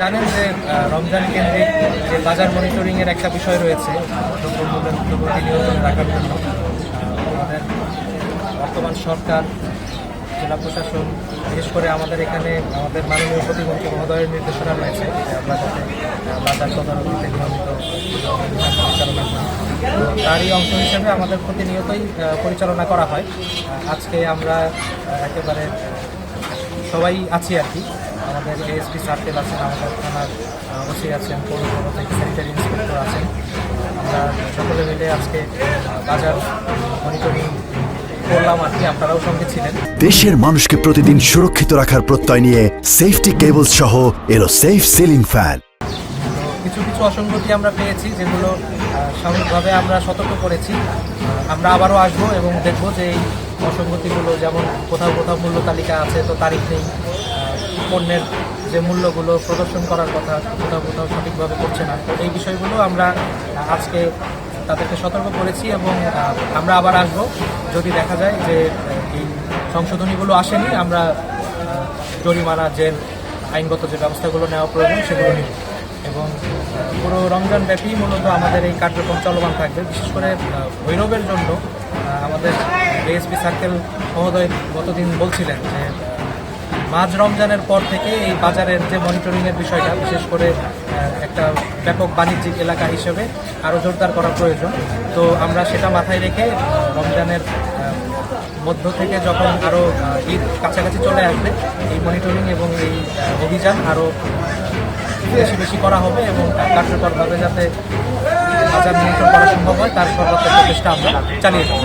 জানেন যে রমজান কেন্দ্রিক যে বাজার মনিটরিং এর একটা বিষয় রয়েছে দ্রব্যমূল্যের ঊর্ধ্বগতি নিয়ন্ত্রণে রাখার জন্য আমাদের বর্তমান সরকার, জেলা প্রশাসন, বিশেষ করে আমাদের এখানে আমাদের মাননীয় প্রতিমন্ত্রী মহোদয়ের নির্দেশনা রয়েছে যে আমরা যাতে বাজার তদারকিতে নিয়মিত পরিচালনা করি। তারই অংশ হিসেবে আমাদের প্রতিনিয়তই পরিচালনা করা হয়। আজকে আমরা একেবারে সবাই আছি আর কি। আমাদের এএসপি সার্কেল আছেন, আমাদের থানার ওসি আছেন, পৌরসভা থেকে স্যানিটারি ইন্সপেক্টর আছেন। আমরা সকলে মিলে আজকে বাজার মনিটরিং করলাম আর কি। আপনারাও সঙ্গে ছিলেন। দেশের মানুষকে প্রতিদিন সুরক্ষিত রাখার প্রত্যয় নিয়ে সেফটি কেবলস সহ এলো সেফ সিলিং ফ্যান। কিছু কিছু অসঙ্গতি আমরা পেয়েছি, যেগুলো সাময়িকভাবে আমরা সতর্ক করেছি। আমরা আবারও আসবো এবং দেখব যে এই অসঙ্গতিগুলো, যেমন কোথাও কোথাও মূল্য তালিকা আছে তো তারিখ নেই, পণ্যের যে মূল্যগুলো প্রদর্শন করার কথা কোথাও কোথাও সঠিকভাবে করছে না। তো এই বিষয়গুলো আমরা আজকে তাদেরকে সতর্ক করেছি এবং আমরা আবার আসবো যদি দেখা যায় যে এই সংশোধনীগুলো আসেনি। আমরা জরিমানা, জেল, আইনগত যে ব্যবস্থাগুলো নেওয়া প্রয়োজন সেগুলো নিব এবং পুরো রমজান ব্যাপী মূলত আমাদের এই কার্যক্রম চলমান থাকবে। বিশেষ করে ভৈরবের জন্য আমাদের এএসপি সার্কেল মহোদয় গতদিন বলছিলেন যে মাঝ রমজানের পর থেকে এই বাজারের যে মনিটরিংয়ের বিষয়টা, বিশেষ করে একটা ব্যাপক বাণিজ্যিক এলাকা হিসেবে আরও জোরদার করা প্রয়োজন। তো আমরা সেটা মাথায় রেখে রমজানের মধ্য থেকে যখন আরও ঈদ কাছাকাছি চলে আসবে, এই মনিটরিং এবং এই অভিযান আরও বেশি বেশি করা হবে এবং কার্যকরভাবে যাতে বাজার নিয়ন্ত্রণ করা সম্ভব হয় তার সর্বাত্মক চেষ্টা আমরা চালিয়ে যাব।